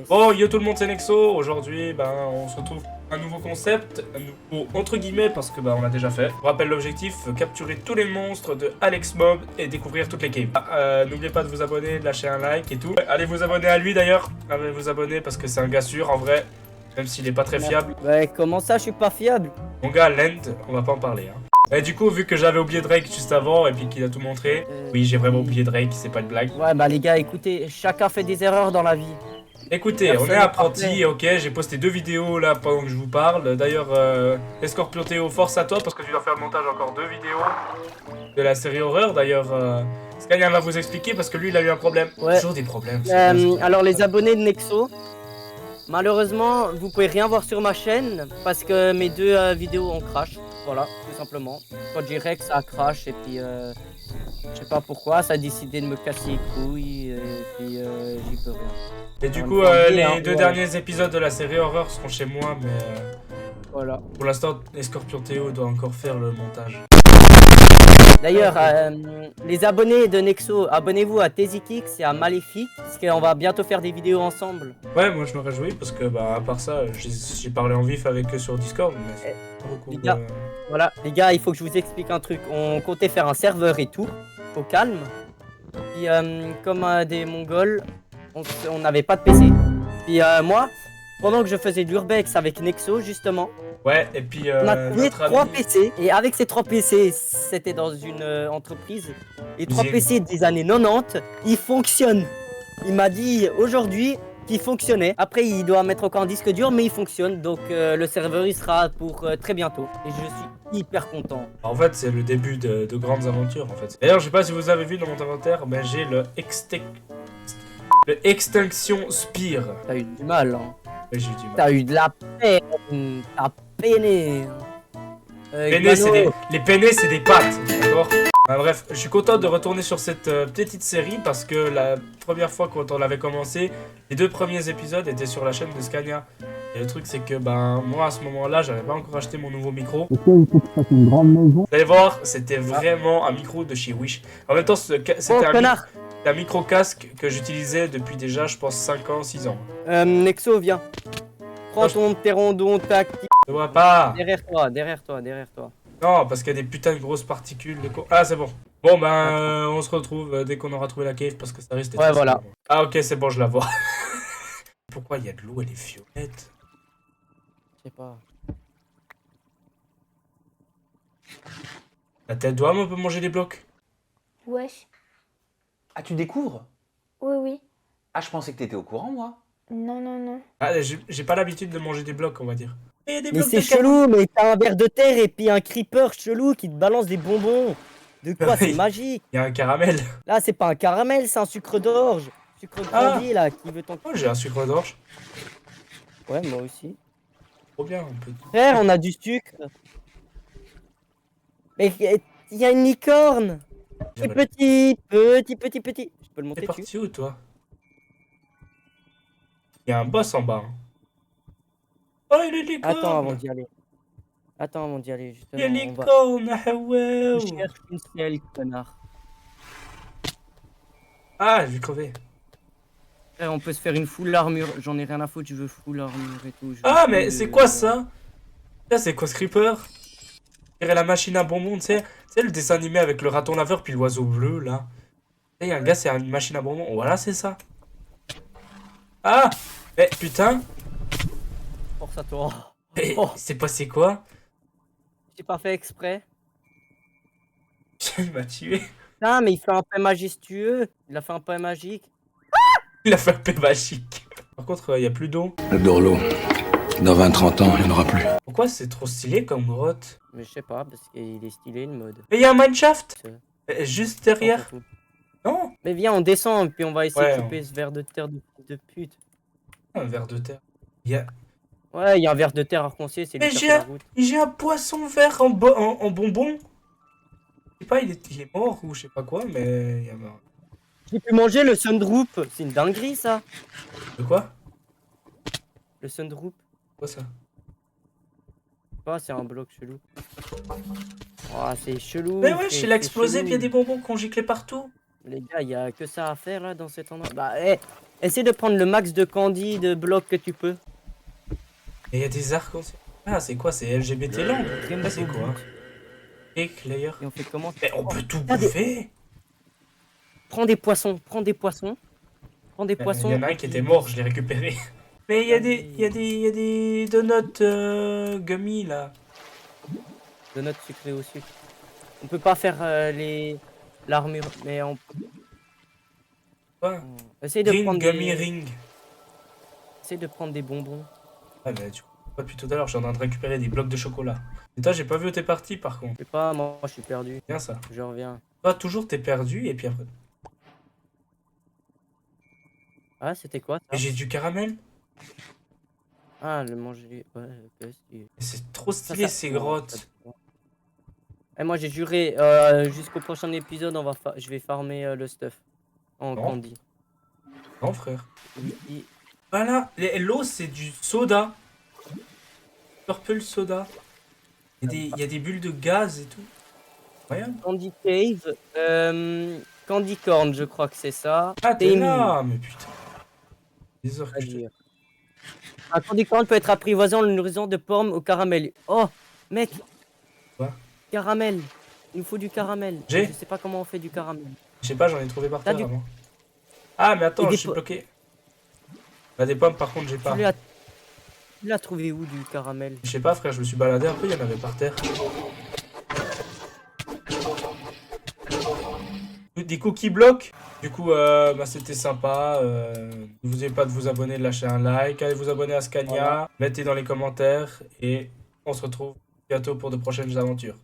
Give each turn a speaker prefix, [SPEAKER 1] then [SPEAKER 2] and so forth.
[SPEAKER 1] Bon, yo tout le monde, c'est Nexo. Aujourd'hui, on se retrouve un nouveau concept, un nouveau entre guillemets parce que on a déjà fait. Je vous rappelle l'objectif, capturer tous les monstres de Alex Mob et découvrir toutes les caves. N'oubliez pas de vous abonner, de lâcher un like et tout. Allez vous abonner à lui d'ailleurs. Allez vous abonner parce que c'est un gars sûr en vrai, même s'il est pas très fiable.
[SPEAKER 2] Ouais, comment ça, je suis pas fiable?
[SPEAKER 1] Mon gars, Land, on va pas en parler. Hein. Et du coup, vu que j'avais oublié Drake juste avant et puis qu'il a tout montré, oui, j'ai vraiment oublié Drake, c'est pas une blague.
[SPEAKER 2] Ouais, bah les gars, écoutez, chacun fait des erreurs dans la vie.
[SPEAKER 1] Écoutez,
[SPEAKER 2] Personne
[SPEAKER 1] on est
[SPEAKER 2] n'est
[SPEAKER 1] apprenti,
[SPEAKER 2] parfait.
[SPEAKER 1] ok, j'ai posté 2 vidéos là pendant que je vous parle. D'ailleurs, Escorpion Théo, force à toi parce que tu dois faire le montage encore 2 vidéos de la série horreur. D'ailleurs, Scania va vous expliquer parce que lui il a eu un problème.
[SPEAKER 2] Ouais.
[SPEAKER 1] Toujours des problèmes. c'est bien, c'est
[SPEAKER 2] Alors
[SPEAKER 1] bien.
[SPEAKER 2] les abonnés de Nexo, malheureusement, vous pouvez rien voir sur ma chaîne parce que mes deux vidéos ont crash. Voilà, tout simplement. Quand j'ai rec, ça crash et puis je sais pas pourquoi, ça a décidé de me casser les couilles et puis j'y peux rien.
[SPEAKER 1] Et du
[SPEAKER 2] On
[SPEAKER 1] coup,
[SPEAKER 2] va
[SPEAKER 1] les
[SPEAKER 2] hein,
[SPEAKER 1] 2
[SPEAKER 2] voilà.
[SPEAKER 1] derniers épisodes de la série horreur seront chez moi, mais
[SPEAKER 2] Voilà.
[SPEAKER 1] pour l'instant, Escorpion Théo doit encore faire le montage.
[SPEAKER 2] D'ailleurs, les abonnés de Nexo, abonnez-vous à Tezikix et à Maléfique, parce qu'on va bientôt faire des vidéos ensemble.
[SPEAKER 1] Ouais, moi je me réjouis parce que à part ça, j'ai parlé en vif avec eux sur Discord, mais c'est pas beaucoup.
[SPEAKER 2] Les gars. Voilà, les gars, il faut que je vous explique un truc. On comptait faire un serveur et tout, au calme. Puis, comme des Mongols, on n'avait pas de PC. Puis, moi, pendant que je faisais de l'urbex avec Nexo, justement,
[SPEAKER 1] Ouais, et puis
[SPEAKER 2] on a trouvé
[SPEAKER 1] notre
[SPEAKER 2] 3
[SPEAKER 1] ami...
[SPEAKER 2] PC. Et avec ces 3 PC, c'était dans une entreprise. Les 3
[SPEAKER 1] Usine.
[SPEAKER 2] PC des années 90, ils fonctionnent. Il m'a dit aujourd'hui qu'il fonctionnait. Après, il doit mettre encore un disque dur, mais il fonctionne. Donc, le serveur, il sera pour très bientôt. Et je suis hyper content.
[SPEAKER 1] En fait, c'est le début de grandes aventures, en fait. D'ailleurs, je sais pas si vous avez vu dans mon inventaire, mais j'ai le Extinction Spear.
[SPEAKER 2] T'as eu du mal, hein.
[SPEAKER 1] Ouais, j'ai eu du mal.
[SPEAKER 2] T'as eu de la peine. T'as peiné.
[SPEAKER 1] Peiné, les peinés, c'est des pattes, d'accord. Bref, je suis content de retourner sur cette petite série parce que la première fois quand on l'avait commencé, les 2 premiers épisodes étaient sur la chaîne de Scania. Et le truc c'est que moi à ce moment-là, j'avais pas encore acheté mon nouveau micro.
[SPEAKER 3] Il faut que je fasse une grande maison.
[SPEAKER 1] Vous allez voir, c'était vraiment un micro de chez Wish. En même temps, c'était
[SPEAKER 2] connard.
[SPEAKER 1] un micro casque que j'utilisais depuis déjà, je pense, 5 ans, 6 ans.
[SPEAKER 2] Nexo, viens. Prends ton pterondon tactique.
[SPEAKER 1] Je vois pas.
[SPEAKER 2] Derrière toi, derrière toi, derrière toi.
[SPEAKER 1] Non, parce qu'il y a des putains de grosses particules. Ah, c'est bon. Bon, on se retrouve dès qu'on aura trouvé la cave parce que ça risque d'être...
[SPEAKER 2] Ouais, voilà.
[SPEAKER 1] Ah, ok, c'est bon, je la vois. Pourquoi il y a de l'eau, elle est violette?
[SPEAKER 2] Je sais pas.
[SPEAKER 1] La tête d'homme, on peut manger des blocs?
[SPEAKER 4] Wesh.
[SPEAKER 5] Ah, tu découvres?
[SPEAKER 4] Oui, oui.
[SPEAKER 5] Ah, je pensais que t'étais au courant, moi.
[SPEAKER 4] Non, non, non.
[SPEAKER 1] Ah, j'ai pas l'habitude de manger des blocs, on va dire. Il y a des
[SPEAKER 2] Mais
[SPEAKER 1] blocs
[SPEAKER 2] c'est
[SPEAKER 1] de
[SPEAKER 2] chelou, mais t'as un ver de terre et puis un creeper chelou qui te balance des bonbons. De quoi? C'est
[SPEAKER 1] Oui.
[SPEAKER 2] magique.
[SPEAKER 1] Il y a un caramel.
[SPEAKER 2] Là, c'est pas un caramel, c'est un sucre d'orge. Sucre grandi, là, qui veut ton...
[SPEAKER 1] Oh, j'ai un sucre d'orge.
[SPEAKER 2] Ouais, moi aussi.
[SPEAKER 1] Trop bien, un peu.
[SPEAKER 2] Frère, on a du sucre. Mais il y a une licorne. C'est petit. Je peux le monter
[SPEAKER 1] T'es
[SPEAKER 2] dessus.
[SPEAKER 1] parti où, toi? Il y a un boss en bas. Hein. Oh, il est licorne.
[SPEAKER 2] Attends avant d'y aller.
[SPEAKER 1] Il y a
[SPEAKER 2] Justement.
[SPEAKER 1] licorne, ah ouais.
[SPEAKER 2] Je cherche une selle, connard.
[SPEAKER 1] Ah, je vais crever.
[SPEAKER 2] Frère, on peut se faire une full armure. J'en ai rien à foutre, je veux full armure et tout.
[SPEAKER 1] Ah, mais c'est quoi ça? Ça, c'est quoi ce creeper? On dirait la machine à bonbons, tu sais. C'est le dessin animé avec le raton laveur puis l'oiseau bleu, là. Il y a un gars, c'est une machine à bonbons. Voilà, c'est ça. Ah! Mais putain!
[SPEAKER 2] Force à toi.
[SPEAKER 1] Mais
[SPEAKER 2] Oh.
[SPEAKER 1] c'est passé quoi?
[SPEAKER 2] J'ai pas fait exprès.
[SPEAKER 1] Il m'a tué.
[SPEAKER 2] Non, mais il fait un pain majestueux. Il a fait un pain magique.
[SPEAKER 1] Il a fait un peu magique. Par contre, il y a plus d'eau.
[SPEAKER 6] J'adore l'eau. Dans 20-30 ans, il n'y en aura plus.
[SPEAKER 1] Pourquoi c'est trop stylé comme grotte?
[SPEAKER 2] Mais je sais pas, parce qu'il est stylé le mode.
[SPEAKER 1] Mais il y a un mineshaft!
[SPEAKER 2] C'est-
[SPEAKER 1] Juste derrière.
[SPEAKER 2] On s'en fout.
[SPEAKER 1] Non?
[SPEAKER 2] Mais viens, on descend, puis on va essayer
[SPEAKER 1] Ouais,
[SPEAKER 2] de choper ce ver de terre de pute.
[SPEAKER 1] Un ver de terre. Il y a...
[SPEAKER 2] Ouais, il y a un ver de terre arc-en-ciel, c'est lui
[SPEAKER 1] Mais
[SPEAKER 2] qui a fait la route.
[SPEAKER 1] j'ai un poisson vert en bonbon. Je sais pas, il est mort ou je sais pas quoi, mais il y a mort.
[SPEAKER 2] J'ai pu manger le Sundroop. C'est une dinguerie, ça.
[SPEAKER 1] De quoi?
[SPEAKER 2] Le Sundroop.
[SPEAKER 1] Quoi ça?
[SPEAKER 2] Ah, c'est un bloc chelou. Oh, c'est chelou.
[SPEAKER 1] Mais ouais,
[SPEAKER 2] c'est
[SPEAKER 1] il a explosé
[SPEAKER 2] chelou.
[SPEAKER 1] puis il y a des bonbons qu'on giclait partout.
[SPEAKER 2] Les gars, il y a que ça à faire là dans cet endroit. Bah, hé, Essaie de prendre le max de candy, de blocs que tu peux.
[SPEAKER 1] Et il y a des arcs aussi. Ah, c'est quoi? C'est LGBT Land?
[SPEAKER 2] Rainbow
[SPEAKER 1] Ça, c'est quoi?
[SPEAKER 2] Boot.
[SPEAKER 1] Éclair.
[SPEAKER 2] Et on fait comment?
[SPEAKER 1] Mais on peut tout
[SPEAKER 2] Regardez.
[SPEAKER 1] bouffer!
[SPEAKER 2] Prends des poissons, prends des poissons. Prends des poissons.
[SPEAKER 1] Il y en a un qui était mort, je l'ai récupéré. Mais il y a des donuts gummy là.
[SPEAKER 2] De notre sucré au sucre. On peut pas faire l'armure, mais on
[SPEAKER 1] Quoi?
[SPEAKER 2] essaye de
[SPEAKER 1] Green
[SPEAKER 2] prendre
[SPEAKER 1] gummy ring.
[SPEAKER 2] Essaye de prendre des bonbons.
[SPEAKER 1] Ah, mais tu vois pas depuis tout à l'heure, je suis en train de récupérer des blocs de chocolat. Et toi, j'ai pas vu où t'es parti par contre.
[SPEAKER 2] Je sais pas, moi je suis perdu.
[SPEAKER 1] Bien ça.
[SPEAKER 2] Je reviens.
[SPEAKER 1] Toi, toujours t'es perdu et puis après.
[SPEAKER 2] Ah, c'était quoi ça?
[SPEAKER 1] Et j'ai du caramel.
[SPEAKER 2] Ah, le manger. Ouais, ok, si.
[SPEAKER 1] C'est trop
[SPEAKER 2] Ça,
[SPEAKER 1] stylé
[SPEAKER 2] ça-
[SPEAKER 1] ces
[SPEAKER 2] non,
[SPEAKER 1] grottes.
[SPEAKER 2] ça- Et moi j'ai juré, jusqu'au prochain épisode, je vais farmer le stuff en
[SPEAKER 1] Non.
[SPEAKER 2] candy.
[SPEAKER 1] Non, frère.
[SPEAKER 2] Oui,
[SPEAKER 1] Voilà, l'eau c'est du soda. Purple soda. Il y a des bulles de gaz et tout. Incroyable.
[SPEAKER 2] Candy Cave, Candy Corn, je crois que c'est ça.
[SPEAKER 1] Ah, t'es
[SPEAKER 2] Taming,
[SPEAKER 1] là, mais putain. Des heures
[SPEAKER 2] à
[SPEAKER 1] que je te...
[SPEAKER 2] dire. Un Candy Corn peut être apprivoisé en le nourrissant de pommes au caramel. Oh, mec.
[SPEAKER 1] Quoi?
[SPEAKER 2] Caramel. Il nous faut du caramel.
[SPEAKER 1] J'ai?
[SPEAKER 2] Je sais pas comment on fait du caramel.
[SPEAKER 1] Je sais pas, j'en ai trouvé par
[SPEAKER 2] T'as
[SPEAKER 1] terre
[SPEAKER 2] du-
[SPEAKER 1] avant. Ah, mais attends,
[SPEAKER 2] Et des
[SPEAKER 1] je suis
[SPEAKER 2] po-
[SPEAKER 1] bloqué. Bah, des pommes, par contre, j'ai pas.
[SPEAKER 2] Tu l'as trouvé où du caramel?
[SPEAKER 1] Je sais pas, frère, je me suis baladé un peu, il y en avait par terre. Des cookies blocs. Du coup, bah, c'était sympa. N'oubliez pas de vous abonner, de lâcher un like. Allez vous abonner à Scania.
[SPEAKER 2] Voilà.
[SPEAKER 1] Mettez dans les commentaires. Et on se retrouve bientôt pour de prochaines aventures.